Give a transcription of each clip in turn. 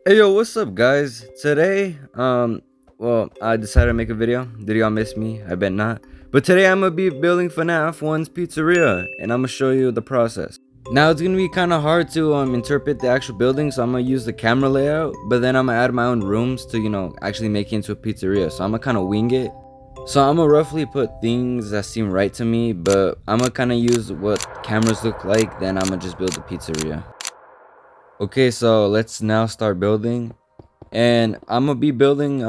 Hey yo, what's up guys? Today, well, I decided to make a video. Did y'all miss me? I bet not. But today I'm gonna be building FNAF 1's Pizzeria, and I'm gonna show you the process. Now it's gonna be kind of hard to interpret the actual building, so I'm gonna use the camera layout, but then I'm gonna add my own rooms to actually make it into a pizzeria. So I'm gonna kind of wing it. So I'm gonna roughly put things that seem right to me, but I'm gonna kind of use what cameras look like. Then I'm gonna just build the pizzeria. Okay, so let's now start building. And I'm gonna be building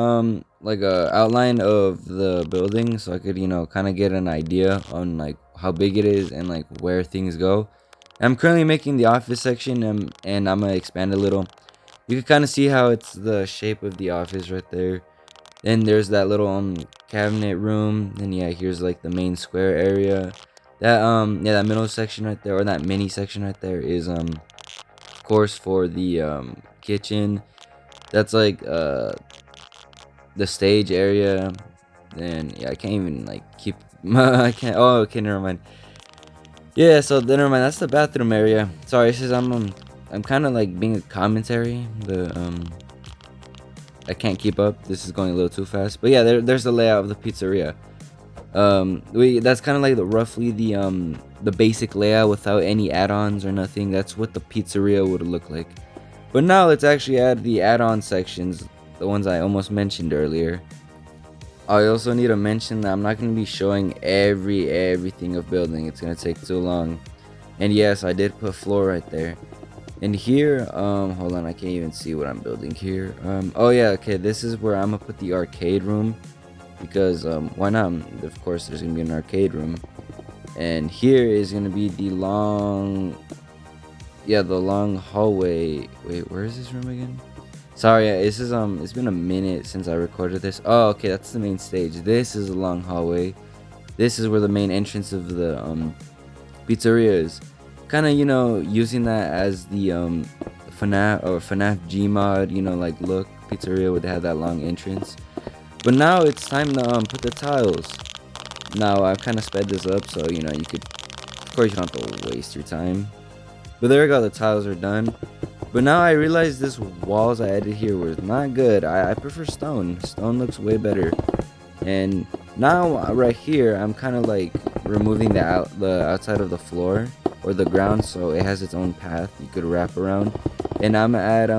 like a outline of the building so I could kind of get an idea on like how big it is and like where things go. I'm currently making the office section, and I'm gonna expand a little. You can kind of see how it's the shape of the office right there. Then there's that little cabinet room. Then yeah, here's like the main square area. That yeah, that middle section right there, or that mini section right there, is of course for the kitchen. That's like the stage area. And yeah, I can't even like keep I can't. Oh, okay, never mind. Yeah, so then never mind, that's the bathroom area. Sorry, it says I'm kind of like being a commentary. The I can't keep up, this is going a little too fast. But yeah, there's the layout of the pizzeria. We That's kind of like the basic layout without any add-ons or nothing. That's what the pizzeria would look like. But now let's actually add the add-on sections, the ones I almost mentioned earlier. I also need to mention that I'm not going to be showing everything of building. It's going to take too long. And yes, I did put floor right there. And here, hold on, I can't even see what I'm building here. Oh yeah, okay, this is where I'm gonna put the arcade room, because why not? Of course, there's gonna be an arcade room. And here is gonna be the long, yeah, the long hallway. Wait, where is this room again? Sorry, yeah, this is it's been a minute since I recorded this. Oh, okay, that's the main stage. This is a long hallway. This is where the main entrance of the pizzeria is. Kind of, using that as the FNAF or FNAF Gmod, like look, pizzeria would have that long entrance. But now it's time to put the tiles. Now I've kind of sped this up, so you could, of course, you don't have to waste your time. But there we go, the tiles are done. But now I realize this walls I added here was not good. I prefer stone. Stone looks way better. And now right here, I'm kind of like removing the outside of the floor or the ground, so it has its own path you could wrap around. And I'm gonna add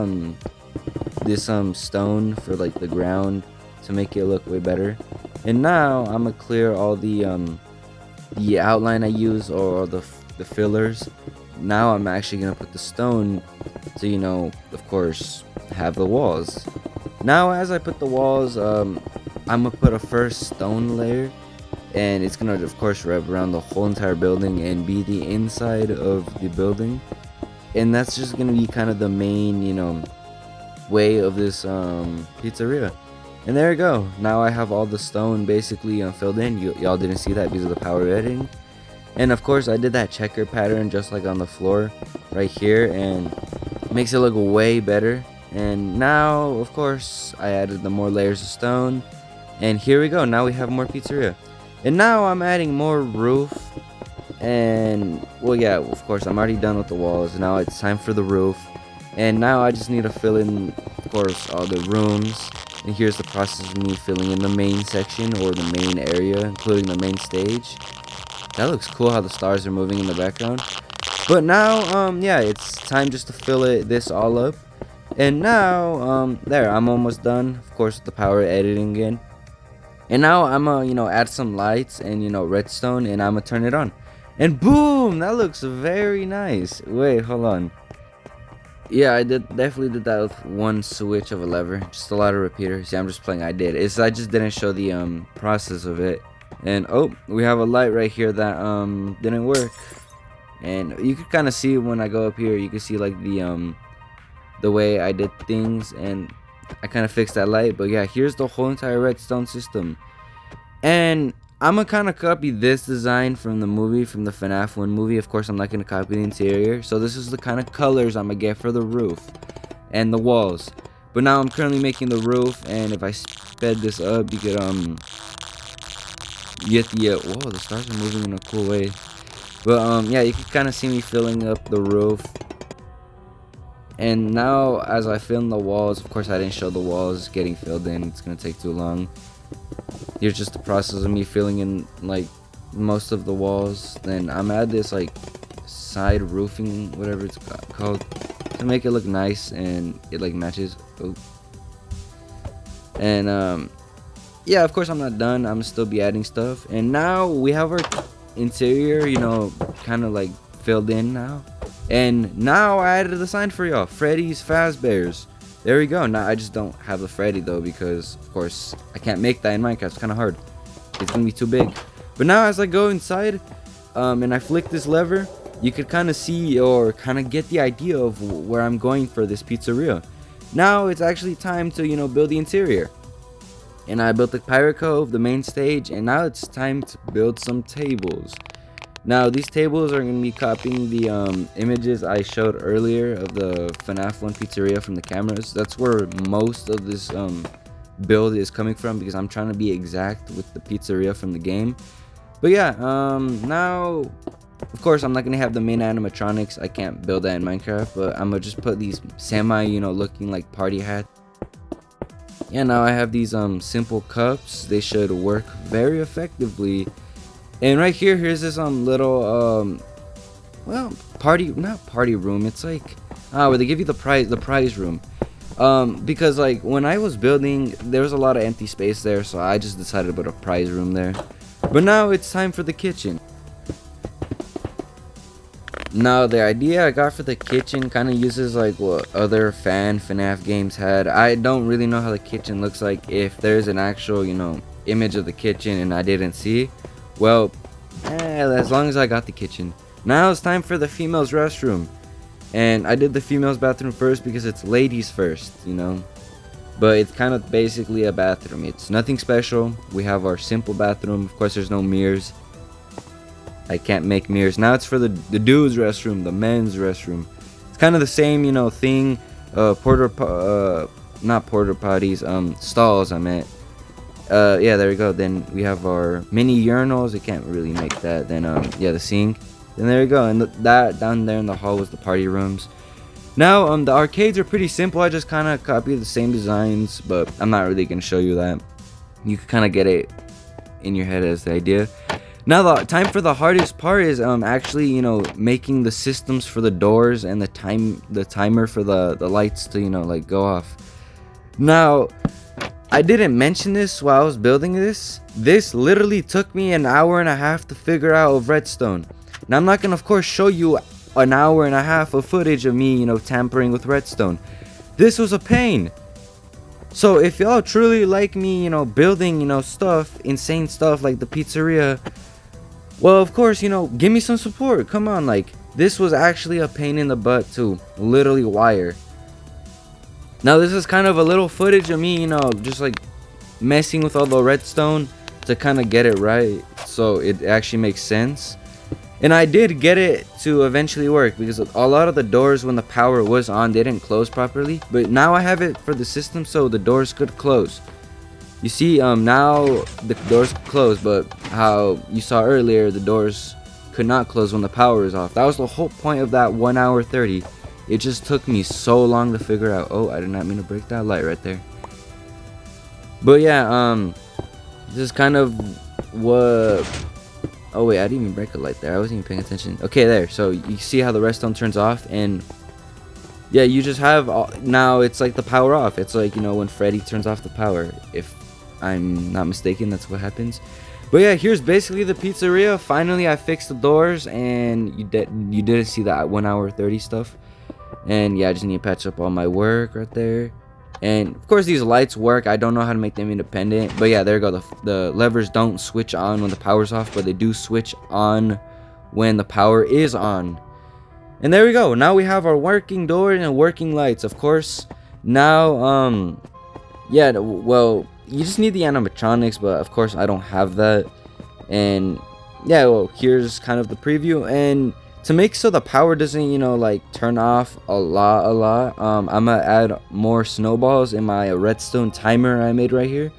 this stone for like the ground to make it look way better. And now I'm gonna clear all the outline I use, or the fillers. Now I'm actually gonna put the stone to of course have the walls. Now as I put the walls, I'm gonna put a first stone layer, and it's gonna of course wrap around the whole entire building and be the inside of the building. And that's just gonna be kind of the main way of this pizzeria. And there you go, now I have all the stone basically filled in. Y'all didn't see that because of the power editing. And of course I did that checker pattern just like on the floor right here, and makes it look way better. And now of course I added the more layers of stone, and here we go, now we have more pizzeria. And now I'm adding more roof. And well, yeah, of course I'm already done with the walls. Now it's time for the roof. And now I just need to fill in, of course, all the rooms. And here's the process of me filling in the main section, or the main area, including the main stage. That looks cool how the stars are moving in the background. But now yeah, it's time just to fill this all up. And now there, I'm almost done, of course, with the power editing again. And now I'm gonna add some lights and redstone, and I'm gonna turn it on. And boom, that looks very nice. Wait, hold on. Yeah, I definitely did that with one switch of a lever, just a lot of repeaters. Yeah, I'm just playing. I just didn't show the process of it. And oh, we have a light right here that didn't work. And you can kind of see when I go up here, you can see like the way I did things, and I kind of fixed that light. But yeah, here's the whole entire redstone system. And I'm gonna kind of copy this design from the movie, from the FNAF 1 movie. Of course, I'm not gonna copy the interior. So this is the kind of colors I'm gonna get for the roof and the walls. But now I'm currently making the roof, and if I sped this up, you could get the whoa, the stars are moving in a cool way. But yeah, you can kind of see me filling up the roof. And now as I fill in the walls, of course I didn't show the walls getting filled in, it's gonna take too long. Here's just the process of me filling in like most of the walls. Then I'm at this like side roofing, whatever it's called, to make it look nice and it like matches. Oh. And yeah, of course I'm not done, I'm still be adding stuff. And now we have our interior, you know, kind of like filled in now. And now I added the sign for y'all, Freddy's Fazbear's. There we go. Now I just don't have the Freddy though, because of course I can't make that in Minecraft. It's kind of hard, it's gonna be too big. But now as I go inside and I flick this lever, you could kind of see or kind of get the idea of where I'm going for this pizzeria. Now it's actually time to, you know, build the interior. And I built the Pirate Cove, the main stage, and now it's time to build some tables. Now these tables are going to be copying the images I showed earlier of the FNAF 1 pizzeria from the cameras. That's where most of this build is coming from, because I'm trying to be exact with the pizzeria from the game. But yeah, now of course I'm not going to have the main animatronics. I can't build that in Minecraft, but I'm going to just put these semi, you know, looking like party hats. Yeah, now I have these simple cups. They should work very effectively. And right here, here's this little well, not party room. It's like where they give you the prize room. Because like when I was building, there was a lot of empty space there, so I just decided to put a prize room there. But now it's time for the kitchen. Now the idea I got for the kitchen kind of uses like what other FNAF games had. I don't really know how the kitchen looks like. If there's an actual, you know, image of the kitchen and I didn't see, well, as long as I got the kitchen. Now it's time for the females restroom. And I did the females bathroom first because it's ladies first, you know. But it's kind of basically a bathroom. It's nothing special. We have our simple bathroom. Of course, there's no mirrors. I can't make mirrors. Now it's for the dudes restroom, the men's restroom. It's kind of the same, you know, thing. Not porter potties, stalls I meant. Yeah, there we go. Then we have our mini urinals. I can't really make that. Then yeah, the sink. Then there we go. And that down there in the hall was the party rooms. Now the arcades are pretty simple. I just kind of copied the same designs, but I'm not really gonna show you that. You can kind of get it in your head as the idea. Now the time for the hardest part is actually, you know, making the systems for the doors and the timer for the lights to, you know, like go off. Now I didn't mention this while I was building this. This literally took me an hour and a half to figure out of redstone. Now I'm not gonna of course show you an hour and a half of footage of me, you know, tampering with redstone. This was a pain. So if y'all truly like me, you know, building, you know, stuff, insane stuff like the pizzeria, well, of course, you know, give me some support. Come on, like, this was actually a pain in the butt to literally wire. Now, this is kind of a little footage of me, you know, just like messing with all the redstone to kind of get it right, so it actually makes sense. And I did get it to eventually work, because a lot of the doors, when the power was on, they didn't close properly. But now I have it for the system, so the doors could close. You see, now the doors close, but how you saw earlier, the doors could not close when the power is off. That was the whole point of that 1 hour 30. It just took me so long to figure out. Oh, I did not mean to break that light right there. But yeah, this is kind of what... Oh wait, I didn't even break a light there. I wasn't even paying attention. Okay, there. So you see how the redstone turns off, and yeah, you just have now it's like the power off. It's like, you know, when Freddy turns off the power. If I'm not mistaken, that's what happens. But yeah, here's basically the pizzeria. Finally, I fixed the doors, and you didn't see that 1 hour 30 stuff. And yeah, I just need to patch up all my work right there. And of course these lights work. I don't know how to make them independent, but yeah, there you go. The levers don't switch on when the power's off, but they do switch on when the power is on. And there we go. Now we have our working doors and working lights. Of course, now yeah, well, you just need the animatronics, but of course I don't have that. And yeah, well, here's kind of the preview. And to make so the power doesn't, you know, like turn off a lot, I'm gonna add more snowballs in my redstone timer I made right here.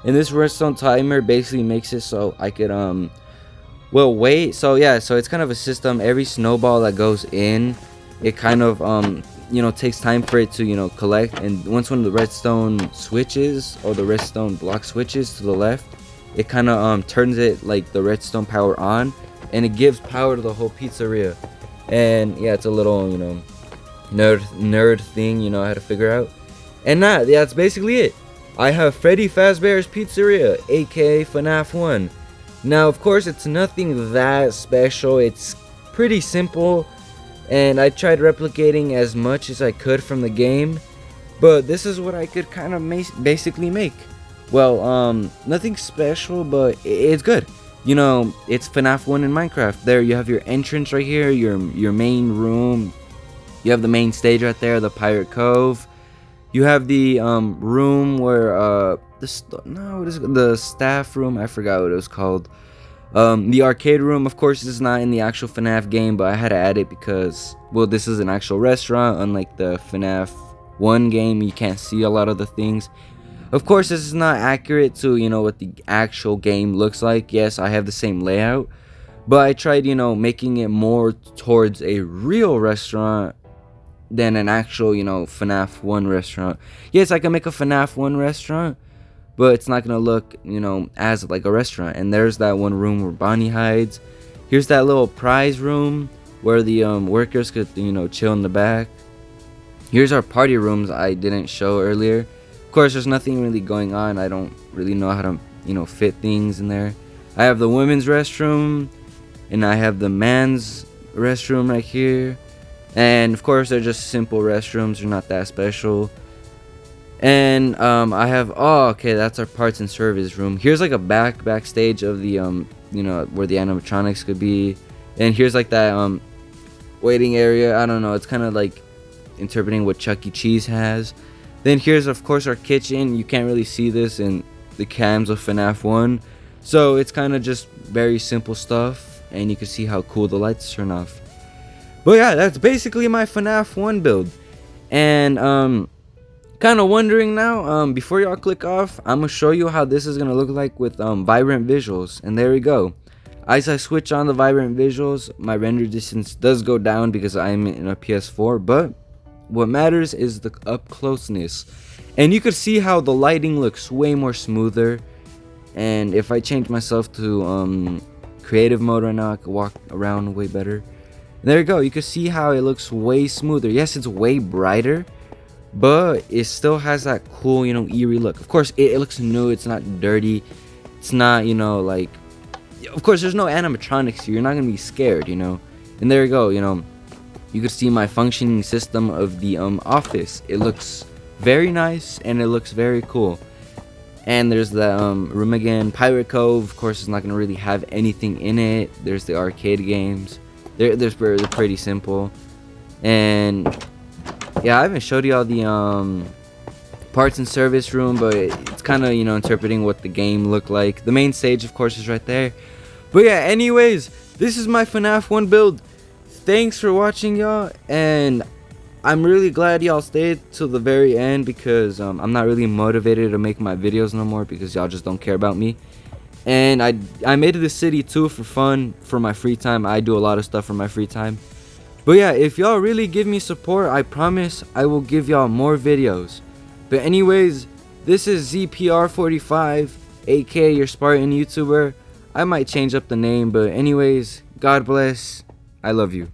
And this redstone timer basically makes it so I could well, wait. So yeah, so it's kind of a system. Every snowball that goes in, it kind of takes time for it to collect, and once one of the redstone switches, or the redstone block switches to the left, it kind of turns it like the redstone power on, and it gives power to the whole pizzeria. And yeah, it's a little nerd thing I had to figure out. And that's basically it. I have Freddy Fazbear's Pizzeria, aka FNAF 1. Now, of course, it's nothing that special. It's pretty simple, and I tried replicating as much as I could from the game, but this is what I could kind of basically make. Well, nothing special, but it's good. It's FNAF 1 in Minecraft. There you have your entrance right here, your main room. You have the main stage right there, the Pirate Cove. You have the room where the staff room. I forgot what it was called. The arcade room, of course, is not in the actual FNAF game, but I had to add it because, well, this is an actual restaurant. Unlike the FNAF 1 game, you can't see a lot of the things. Of course, this is not accurate to what the actual game looks like. Yes, I have the same layout, but I tried making it more towards a real restaurant than an actual FNAF 1 restaurant. Yes, I can make a FNAF 1 restaurant, but it's not gonna look as like a restaurant. And there's that one room where Bonnie hides. Here's that little prize room where the workers could chill in the back. Here's our party rooms I didn't show earlier. Of course, there's nothing really going on. I don't really know how to fit things in there. I have the women's restroom, and I have the man's restroom right here. And of course, they're just simple restrooms. They're not that special. And I have, okay, that's our parts and service room. Here's like a backstage of the where the animatronics could be. And here's like that waiting area. I don't know, it's kind of like interpreting what Chuck E. Cheese has. Then here's of course our kitchen. You can't really see this in the cams of FNAF 1, so it's kind of just very simple stuff, and you can see how cool the lights turn off. But yeah, that's basically my FNAF 1 build. And kind of wondering now, before y'all click off, I'm gonna show you how this is gonna look like with vibrant visuals. And there we go. As I switch on the vibrant visuals, my render distance does go down because I'm in a PS4, but what matters is the up closeness. And you could see how the lighting looks way more smoother. And if I change myself to creative mode right now, I could walk around way better. There you go. You can see how it looks way smoother. Yes, it's way brighter, but it still has that cool, eerie look. Of course, it looks new. It's not dirty. It's not, like... Of course, there's no animatronics here. You're not going to be scared, And there you go, You can see my functioning system of the office. It looks very nice, and it looks very cool. And there's the room again. Pirate Cove, of course, is not going to really have anything in it. There's the arcade games. They're pretty simple. And yeah, I haven't showed y'all the parts and service room, but it's kind of interpreting what the game looked like. The main stage, of course, is right there. But yeah, anyways, this is my FNAF 1 build. Thanks for watching, y'all, and I'm really glad y'all stayed till the very end, because I'm not really motivated to make my videos no more because y'all just don't care about me. And I made this city too for fun, for my free time. I do a lot of stuff for my free time. But yeah, if y'all really give me support, I promise I will give y'all more videos. But anyways, this is ZPR45, aka your Spartan YouTuber. I might change up the name, but anyways, God bless. I love you.